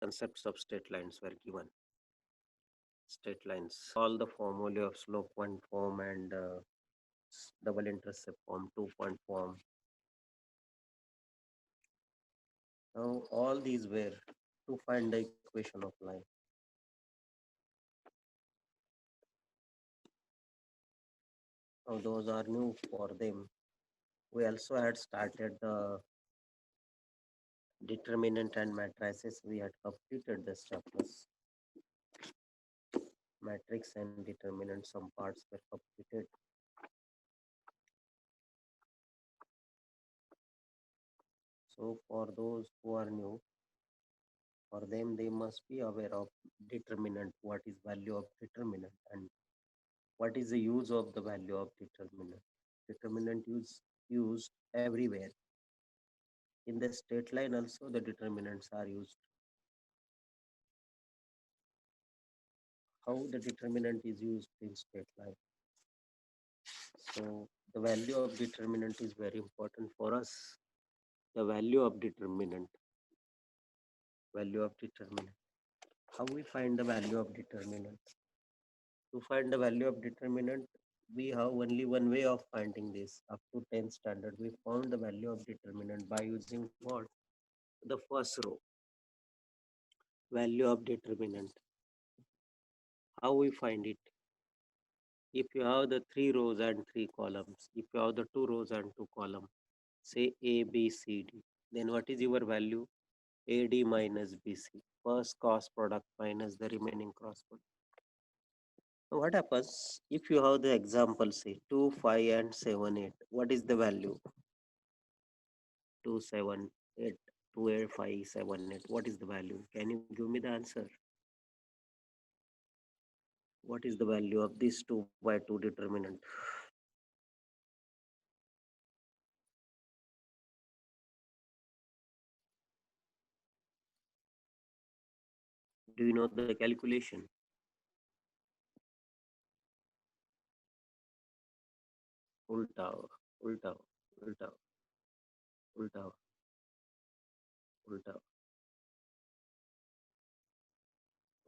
concepts of straight lines were given. Straight lines, all the formulae of slope one form and double intercept form, 2-point form. Now all these were to find the equation of line. Now those are new for them. We also had started the determinant and matrices. We had completed this chapters. Matrix and determinant, some parts were completed. So for those who are new, for them they must be aware of determinant, what is value of determinant and what is the use of the value of determinant. Determinant used everywhere. In the straight line also the determinants are used. How the determinant is used in straight line. So the value of determinant is very important for us. The value of determinant. Value of determinant. How we find the value of determinant? To find the value of determinant, we have only one way of finding this. Up to 10th standard, we found the value of determinant by using what? The first row. Value of determinant. How we find it? If you have the 3 rows and 3 columns, if you have the 2 rows and 2 columns, say A, B, C, D, then what is your value? AD minus BC. First cross product minus the remaining cross product. Now what happens if you have the example, say 2, 5, and 7, 8? What is the value? 2, 7, 8, 2, 8, 5, 7, 8. What is the value? Can you give me the answer? What is the value of this 2 by 2 determinant? Do you know the calculation? Ulta, ulta, ulta, ulta, ulta,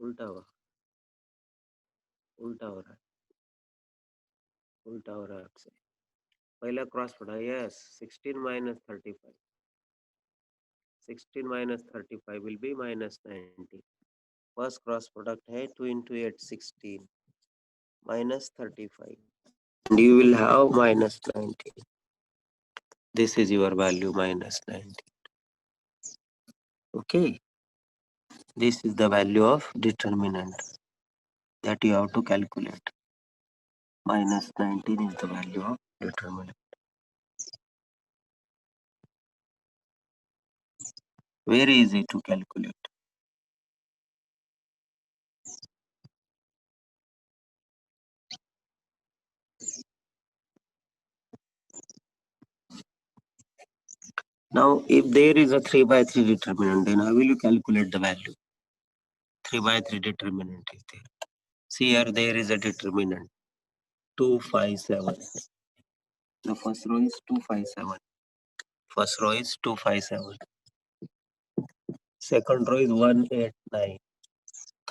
उल्टा हुआ उल्टा हो रहा है उल्टा हो रहा है आपसे पहला क्रॉस पड़ा yes 16 minus 35 16 minus 35 will be minus 90 first cross product है 2 into 8 16 minus 35 and you will have minus 90 this is your value minus 90 okay this is the value of determinant that you have to calculate minus 19 is the value of determinant very easy to calculate now if there is a 3 by 3 determinant then how will you calculate the value 3 by 3 determinant is there see here there is a determinant 257 the first row is 257 first row is 257 second row is 189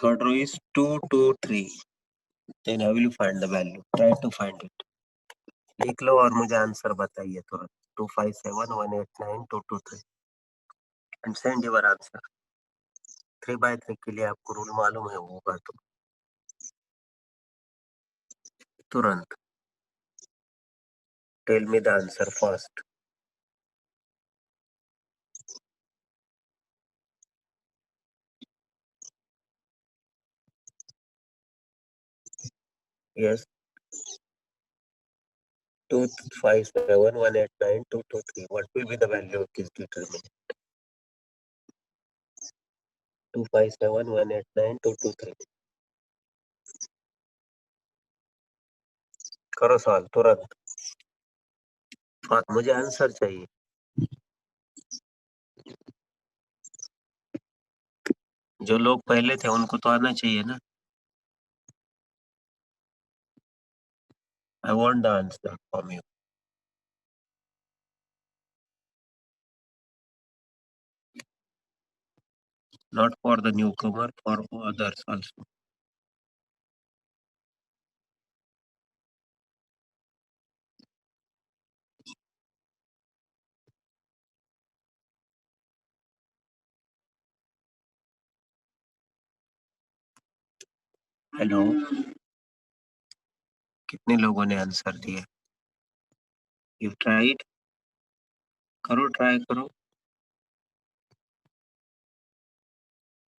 third row is 223 then how will you find the value try to find it लिख लो और मुझे answer बताइए तुरंत 257 189 223 and send your answer 3 by 3 के लिए आपको rule मालूम है होगा तो तुरंत tell me the answer first yes 257 189 223 what will be the value of this determinant 257 189 223 करो सवाल तुरंत मुझे आंसर चाहिए जो लोग पहले थे उनको तो आना चाहिए ना I want the answer from you not for the newcomer, for others also. Hello, कितने लोगों ने आंसर दिया? You tried? करो, ट्राई करो,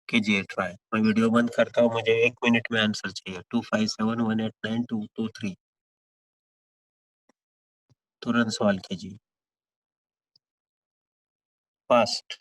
कीजिए ट्राई। मैं वीडियो बंद करता हूँ, मुझे 1 मिनट में आंसर चाहिए। 2571892223। तुरंत सवाल कीजिए, fast.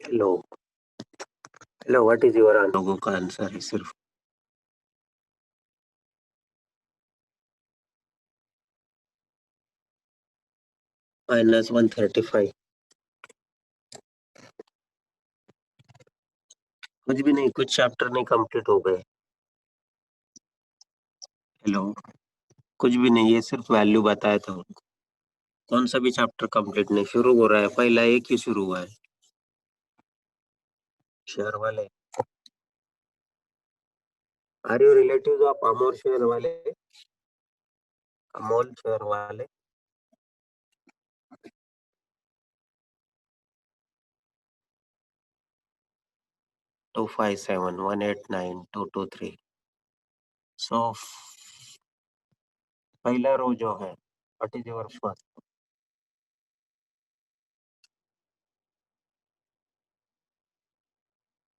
Hello, hello, what is your answer? लोगों का आंसर है सिर्फ -135। कुछ भी नहीं, कुछ चैप्टर नहीं कंप्लीट हो गए। हेलो, कुछ भी नहीं, ये सिर्फ वैल्यू बताया था उनको। कौन सा भी चैप्टर कंप्लीट नहीं, शुरू हो रहा है, पहला एक ही शुरू हुआ है। शेयर वाले, are you relative of Amol Shere वाले? अमोल शेयर वाले। 2571892223। सो पहला रो जो है, व्हाट इज योर फर्स्ट?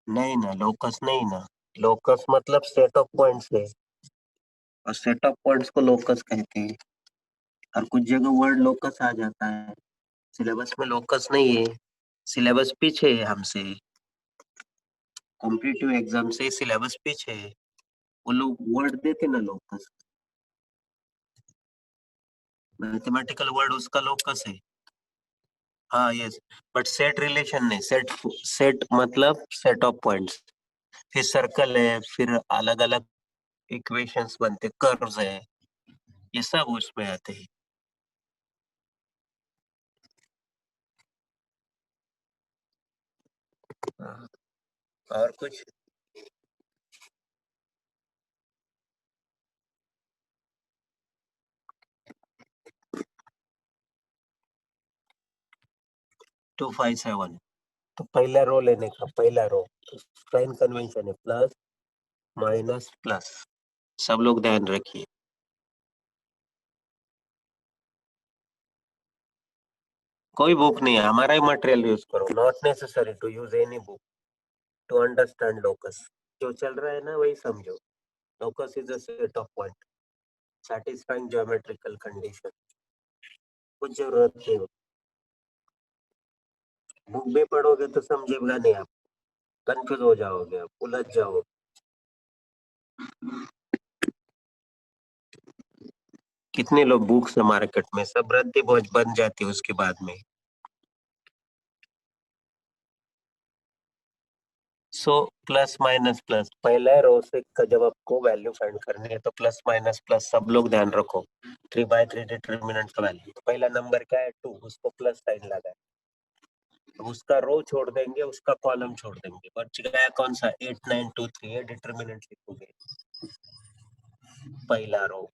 नहीं ना, लोकस नहीं ना। लोकस मतलब सेट ऑफ पॉइंट्स है, और सेट ऑफ पॉइंट्स को लोकस कहते हैं। और कुछ जगह वर्ड लोकस आ जाता है, सिलेबस में लोकस नहीं है। सिलेबस पीछे है हमसे, कॉम्पिटिटिव एग्जाम से सिलेबस पीछे है। वो लोग वर्ड देते ना लोकस, मैथमेटिकल वर्ड उसका लोकस है। हाँ, यस। बट सेट रिलेशन नहीं, सेट। सेट मतलब सेट ऑफ पॉइंट्स। फिर सर्कल है, फिर अलग अलग इक्वेशंस बनते, कर्व्स है, ये सब उसमें आते हैं। हाँ, और कुछ 257 तो पहला रो लेने का, पहला रो साइन कन्वेंशन है प्लस माइनस प्लस, सब लोग ध्यान रखिए। कोई बुक नहीं है, हमारा ही मटेरियल यूज करो, not necessary to use any book to understand locus. जो चल रहा है ना वही समझो। Locus is a set of point satisfying geometrical condition। कुछ जरूरत नहीं हो, बुक भी पढ़ोगे तो समझेगा नहीं आप, कंफ्यूज हो जाओगे, आप उलझ जाओगे। कितने लोग बुक्स है मार्केट में, सब रद्दी बोझ बन जाती है उसके बाद में। सो प्लस माइनस प्लस, पहला रो से जब आपको वैल्यू फाइंड करनी है तो प्लस माइनस प्लस सब लोग ध्यान रखो। 3/3 डिटर्मिनेंट का वैल्यू, तो पहला नंबर क्या है 2, उसको प्लस साइन लगा है, तो उसका रो छोड़ देंगे, उसका कॉलम छोड़ देंगे, बच गया कौन सा 8923, ये डिटर्मिनेंट लिखोगे। पहला रो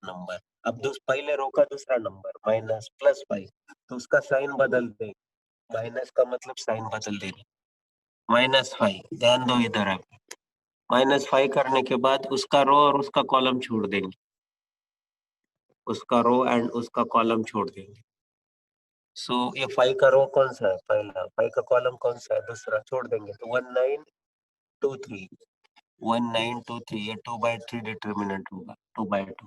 नंबर, अब पहले रो का दूसरा नंबर माइनस प्लस 5, तो उसका साइन बदल दे, माइनस का मतलब साइन बदल देना, -5, ध्यान दो इधर आप। -5 करने के बाद उसका रो और उसका कॉलम छोड़ देंगे, उसका रो एंड उसका कॉलम छोड़ देंगे। सो ये 5 का रो कौन सा है, पहला, 5 का कॉलम कौन सा है, दूसरा, छोड़ देंगे तो 1923, 1923, ये 2/3 डिटर्मिनेंट होगा, 2/2।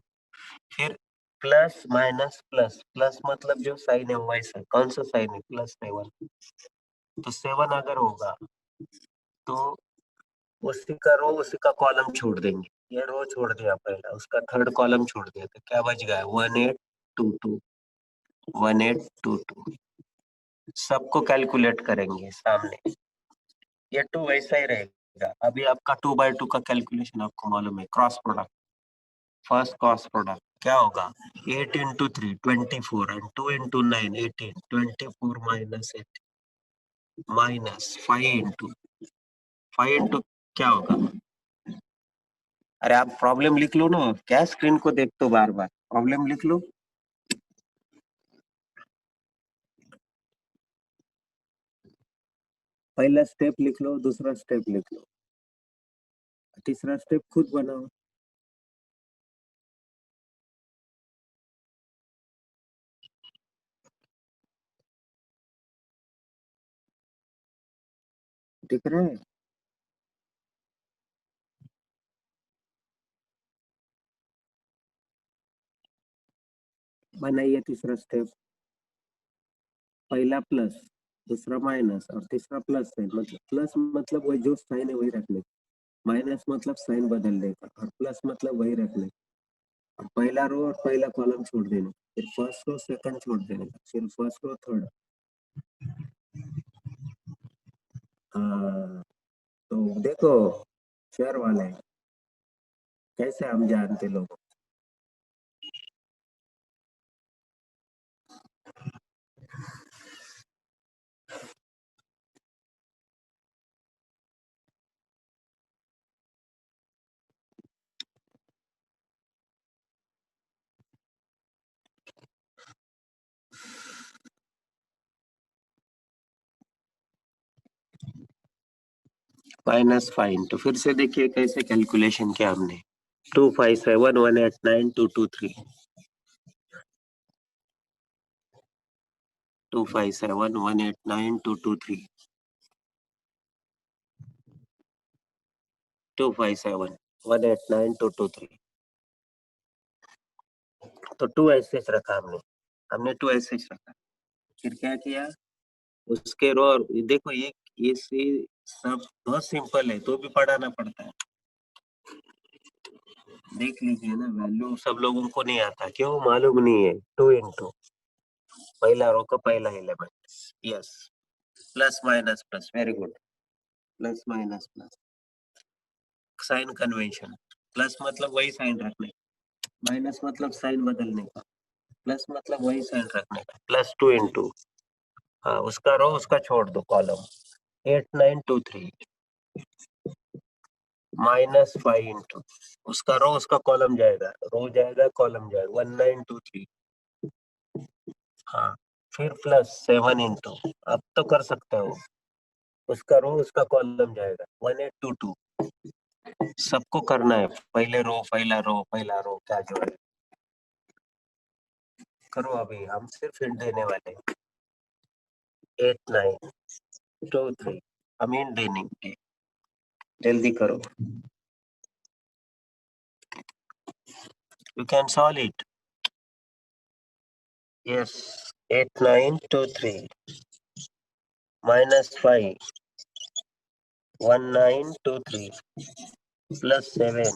फिर प्लस माइनस प्लस, प्लस मतलब जो साइन है वैसा, कौन सा साइन है, +7, तो 7 अगर होगा तो उसी का रो उसी का कॉलम छोड़ देंगे, ये रो छोड़ दिया पहला, उसका थर्ड कॉलम छोड़ दिया, तो क्या बच गया 1822, 1822। सबको कैलकुलेट करेंगे सामने, ये 2 वैसा ही रहेगा। अभी आपका 2/2 का कैलकुलेशन आपको मालूम है, cross product, first cross product क्या होगा, 8 into 3 24 and 2 into 9 18, 24 minus 8 minus 5 into क्या होगा। अरे आप प्रॉब्लम लिख लो ना, क्या स्क्रीन को देखते हो बार बार, प्रॉब्लम लिख लो। पहला स्टेप लिख लो, दूसरा स्टेप लिख लो, तीसरा स्टेप खुद बनाओ। दिख रहा है, बनाइए तीसरा स्टेप, पहला प्लस, दूसरा माइनस और तीसरा प्लस है, मतलब प्लस मतलब वही जो साइन है वही रखने, माइनस मतलब साइन बदलने का, और प्लस मतलब वही रखने। अब पहला रो और पहला कॉलम छोड़ देना, फिर फर्स्ट रो सेकंड छोड़ देने का, फिर फर्स्ट रो थर्ड। हाँ, तो देखो शेयर वाले कैसे हम जानते लोग। -5, तो फिर से देखिए कैसे कैलकुलेशन किया हमने, 257 189 223, 257 189 223, 257 189 223, तो 2 ऐसे रखा हमने, 2 ऐसे रखा। फिर क्या किया, उसके रो और देखो ये से सब बहुत सिंपल है, तो भी पढ़ाना पड़ता है। देख लीजिए ना, वैल्यू सब लोगों को नहीं आता, क्यों मालूम नहीं है, 2 इंटू पहला रो का पहला element, yes, plus minus plus, very good, plus minus plus, sign convention, plus मतलब वही साइन रखने, माइनस मतलब साइन बदलने का, प्लस मतलब वही साइन रखने का, +2 इंटू, हाँ उसका रो उसका छोड़ दो कॉलम, 8923 -5 इंटू उसका रो उसका कॉलम जाएगा, रो जाएगा कॉलम जाएगा 1923। हाँ, फिर +7 इंटू, अब तो कर सकते हो, उसका रो उसका कॉलम जाएगा 1822। सबको करना है, पहले रो पहला रो क्या जो है करो, अभी हम सिर्फ हिंट देने वाले। 8923 हम हिंट देने, जल्दी करो, you can solve it. Yes, 8923 -5 1923 +7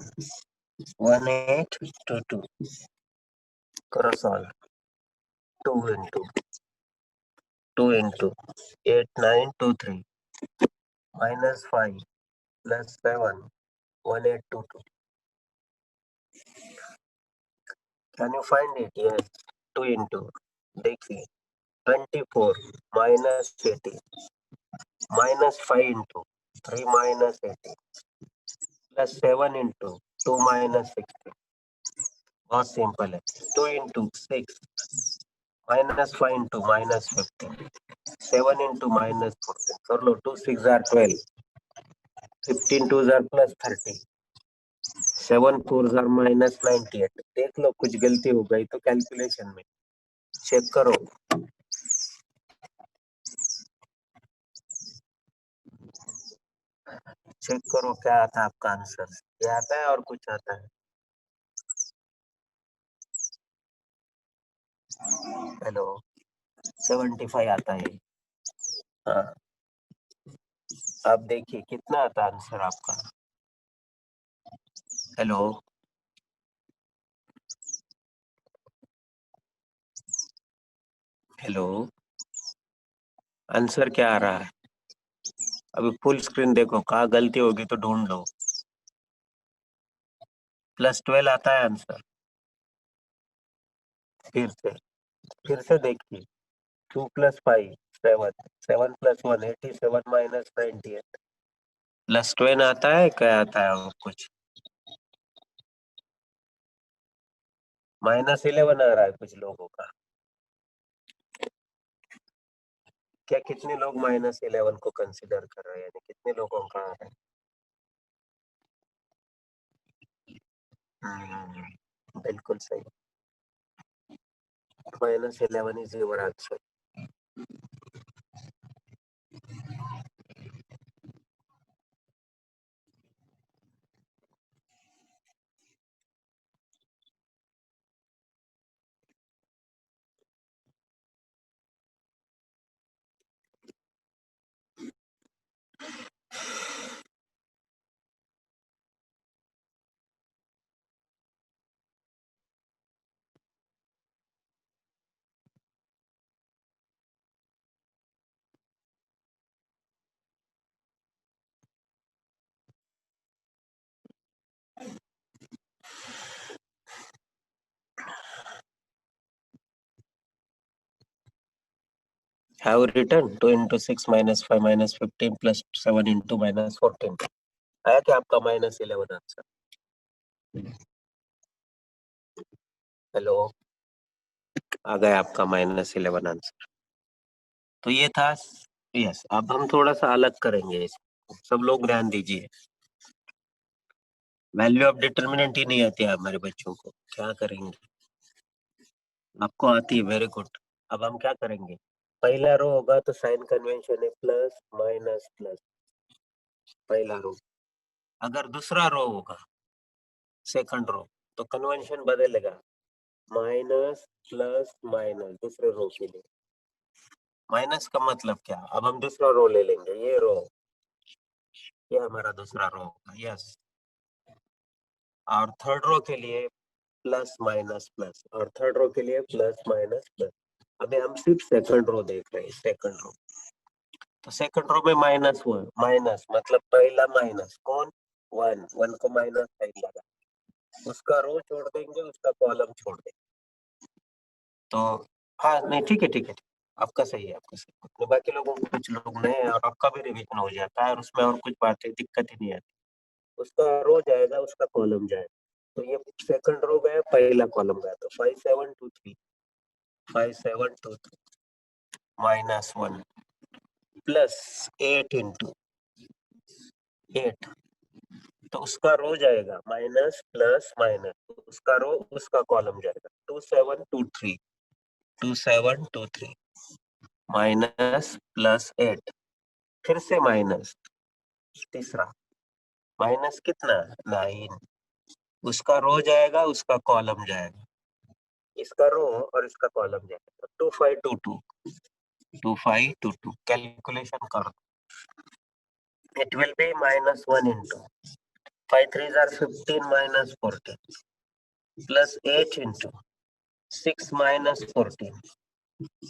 1822 करो solve. 2 into 8923 -5 +7 1822। Can you find it? Yes. 2 into, देखिए 24 -18 -5 into 3 -18 +7 into 2 -16। बहुत सिंपल है। 2 into 6 -5 into -15 7 into -14 कर लो। 2 6 are 12 15 2 are +30 7 4 are -98। देख लो कुछ गलती हो गई तो कैलकुलेशन में चेक करो। चेक करो क्या आता है आपका आंसर, ये आता है और कुछ आता है। हेलो, 75 आता है। हाँ, अब देखिए कितना आता है आंसर आपका। हेलो, हेलो, आंसर क्या आ रहा है? अभी फुल स्क्रीन देखो, कहाँ गलती होगी तो ढूंढ लो। +12 आता है आंसर। फिर से देखिए। 2 + 5 7 7 + 1 87 -98 +12 आता है, क्या आता है और कुछ -11 आ रहा है कुछ लोगों का। क्या कितने लोग -11 को कंसिडर कर रहे हैं, यानी कितने लोगों का आ रहा है? बिल्कुल सही। -11 is your answer. Have written 2 into 6 -5 -15 +7 into -14। आया क्या आपका -11 आंसर? हेलो, आ गया आपका -11 आंसर। तो ये था। यस, अब हम थोड़ा सा अलग करेंगे इसको, सब लोग ध्यान दीजिए। वैल्यू ऑफ डिटर्मिनेंट ही नहीं आती है हमारे बच्चों को, क्या करेंगे? आपको आती है, वेरी गुड। अब हम क्या करेंगे, पहला रो होगा तो साइन कन्वेंशन है प्लस माइनस प्लस, पहला रो। अगर दूसरा रो होगा, सेकंड रो, तो कन्वेंशन बदलेगा, माइनस प्लस माइनस दूसरे रो के लिए। माइनस का मतलब क्या, अब हम दूसरा रो ले लेंगे, ये रो, ये हमारा दूसरा रो होगा। यस, और थर्ड रो के लिए प्लस माइनस प्लस, और थर्ड रो के लिए प्लस माइनस प्लस। अभी हम सिर्फ सेकंड रो देख रहे हैं, सेकंड रो। तो सेकंड रो में -1 माइनस मतलब पहला माइनस कौन, 1 1 को माइनस साइन लगा, उसका रो छोड़ देंगे, उसका कॉलम छोड़ देंगे। तो हाँ नहीं, ठीक है ठीक है। आपका सही है, आपका सही है। तो बाकी लोगों को कुछ लोग नहीं है, और आपका भी रिवीजन हो जाता है और उसमें और कुछ बातें दिक्कत ही नहीं आती। उसका रो जाएगा, उसका कॉलम जाएगा। तो ये सेकंड रो गया, पहला कॉलम गया, तो 5723 5723 -1 प्लस 8 इंटू 8, तो उसका रो जाएगा माइनस प्लस माइनस, उसका रो उसका कॉलम जाएगा 2723 2723 माइनस प्लस 8, फिर से माइनस, तीसरा माइनस कितना 9, उसका रो जाएगा, उसका कॉलम जाएगा, इसका रो और इसका कॉलम जाएगा 2522 2522 कैलकुलेशन कर, it will be -1 into 5 3s are 15 minus 14 plus 8 into 6 minus 14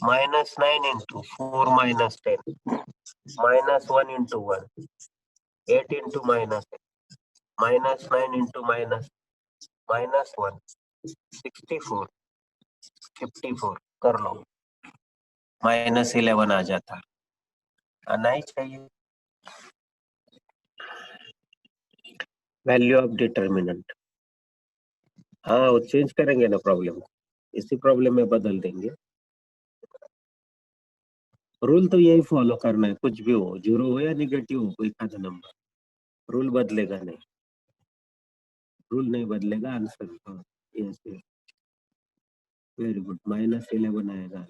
minus 9 into 4 minus 10 minus 1 into 1 8 into minus 8 minus 9 into minus 1 64 54 कर लो, -11 आ जाता, आना ही चाहिए। वैल्यू ऑफ डिटर्मिनेंट, हाँ वो चेंज करेंगे ना प्रॉब्लम, इसी प्रॉब्लम में बदल देंगे। रूल तो यही फॉलो करना है, कुछ भी हो, जीरो हो या निगेटिव हो, कोई खासा नंबर, रूल बदलेगा नहीं, रूल नहीं बदलेगा, आंसर। हाँ यस यस, वेरी गुड, -11 आएगा।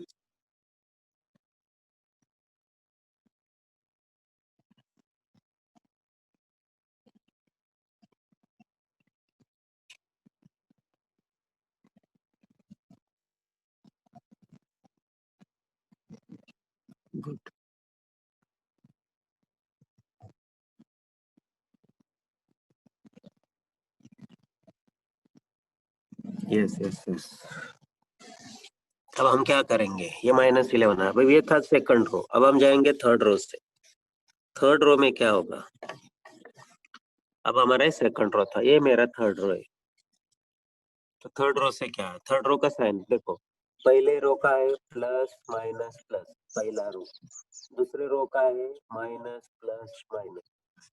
Good, yes yes yes. अब हम क्या करेंगे, ये -11 है, भाई ये था सेकंड रो, अब हम जाएंगे थर्ड रो से। थर्ड रो में क्या होगा, अब हमारा सेकंड रो था, ये मेरा थर्ड रो है। तो थर्ड रो से क्या है, थर्ड रो का साइन देखो, पहले रो का है प्लस माइनस प्लस, पहला रो, दूसरे रो का है माइनस प्लस माइनस,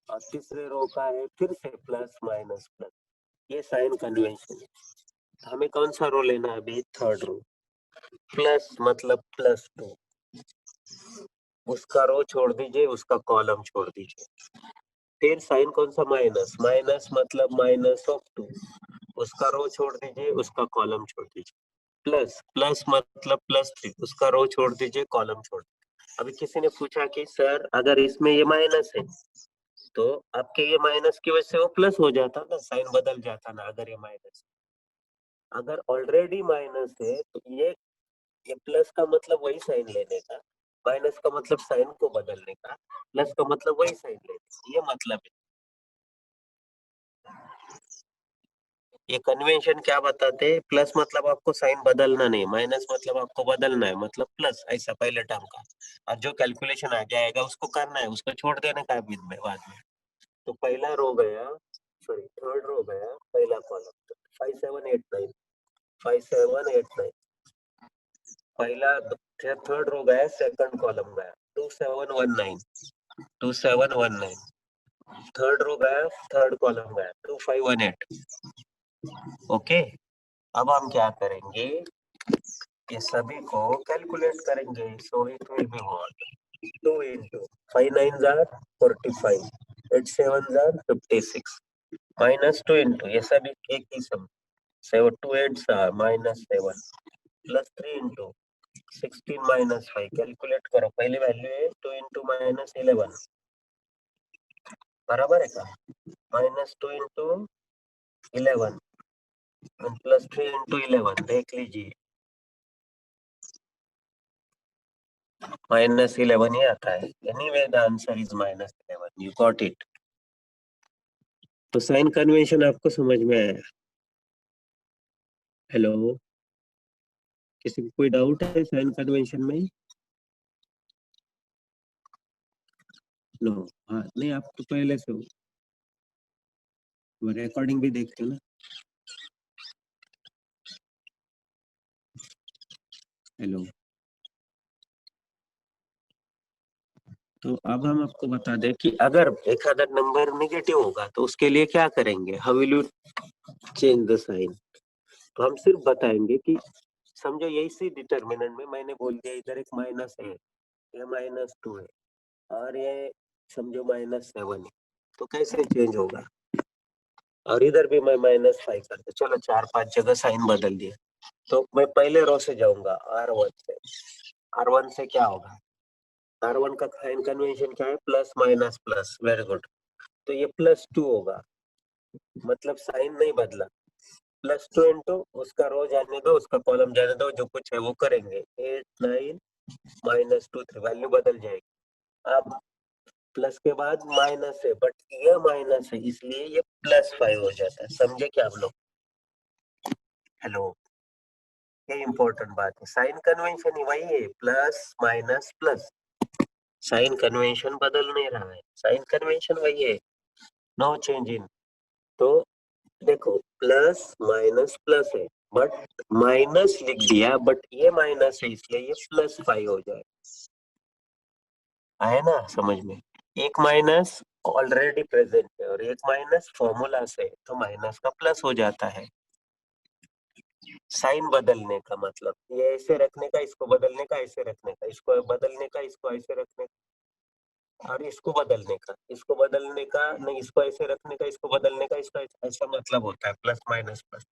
और तीसरे रो का है फिर से प्लस माइनस प्लस, ये साइन कन्वेंशन है। हमें कौन सा रो लेना है अभी, थर्ड रो, प्लस मतलब +2, उसका रो छोड़ दीजिए, उसका कॉलम छोड़ दीजिए, फिर साइन कौन सा, माइनस, माइनस मतलब -2, उसका रो छोड़ दीजिए, उसका कॉलम छोड़ दीजिए, प्लस, प्लस मतलब +3, उसका रो छोड़ दीजिए, कॉलम छोड़ दीजिए। अभी किसी ने पूछा कि सर अगर इसमें ये माइनस है, तो आपके ये माइनस की वजह से वो प्लस हो जाता ना, साइन बदल जाता ना, अगर ये माइनस, अगर ऑलरेडी माइनस है तो ये प्लस का मतलब वही साइन लेने का, माइनस का मतलब साइन को बदलने का, प्लस का मतलब वही साइन लेने का, ये मतलब है। ये कन्वेंशन क्या बताते हैं, प्लस मतलब आपको साइन बदलना नहीं, माइनस मतलब आपको बदलना है, मतलब प्लस, ऐसा पहले टर्म का, और जो कैलकुलेशन आगे आएगा उसको करना है, उसको छोड़ देने का बाद में। तो पहला रो गया, सॉरी थर्ड रो गया, पहला कॉलम 5789 5789, पहला थर्ड रो गया, सेकंड कॉलम गया 2719 2719, थर्ड रो गया, थर्ड कॉलम गया 2518। ओके, अब हम क्या करेंगे, ये सभी को कैलकुलेट करेंगे, so it will be what, 2 into 5 9s are 45, 8 7s are 56, -2 into, ये सभी एक ही सम, 7 2 8s are -7, plus 3 into 16 -5, calculate करो, पहली वैल्यू है 2 into -11, बराबर है का, -2 into 11 +3 into 11, देख लीजिए -11 ही आता है, anyway the answer is -11, you got it. तो साइन कन्वेंशन आपको समझ में आया, हेलो, किसी को कोई डाउट है साइन कन्वेंशन में, नो, हाँ नहीं आप तो पहले से हो, रिकॉर्डिंग भी देखते हो ना, हेलो। तो अब हम आपको बता दें कि अगर एक अदर नंबर नेगेटिव होगा तो उसके लिए क्या करेंगे, how will you change the sign. तो हम सिर्फ बताएंगे कि समझो यही सी डिटर्मिनेंट में मैंने बोल दिया इधर एक माइनस है, ये -2 है और ये समझो -7 है, तो कैसे चेंज होगा। और इधर भी मैं -5 कर दे, चलो 4-5 जगह साइन बदल दिया। तो मैं पहले रो से जाऊंगा R1 से। R1 से क्या होगा, R1 का साइन कन्वेंशन क्या है, plus minus plus, very good. तो ये +2 होगा, मतलब साइन नहीं बदला। +2 इंटू उसका रो जाने दो, उसका कॉलम जाने दो, जो कुछ है वो करेंगे। 8 9 -2 3, वैल्यू बदल जाएगी। अब प्लस के बाद माइनस है, बट ये माइनस है इसलिए ये +5 हो जाता है। समझे क्या आप लोग? हेलो, ये इंपॉर्टेंट बात है। साइन कन्वेंशन ही वही है, plus minus plus. Sign convention बदल नहीं रहा है, साइन कन्वेंशन वही है, नो चेंज इन। तो देखो प्लस माइनस प्लस है, बट माइनस लिख दिया, बट ये माइनस है इसलिए ये +5 हो जाए। आए ना समझ में? एक माइनस ऑलरेडी प्रेजेंट है और एक माइनस फॉर्मूला से, तो माइनस का प्लस हो जाता है। साइन बदलने का मतलब ये ऐसे रखने का, इसको बदलने का, ऐसे रखने का, इसको बदलने का, इसको ऐसे रखने का, और इसको बदलने का, इसको बदलने का नहीं, इसको ऐसे रखने का, इसको बदलने का, इसका ऐसा मतलब होता है प्लस माइनस प्लस।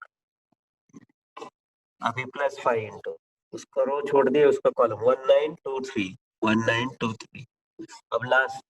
अभी +5 इंटू उसको रो छोड़ दिए, उसका कॉलम 1923 1923। अब लास्ट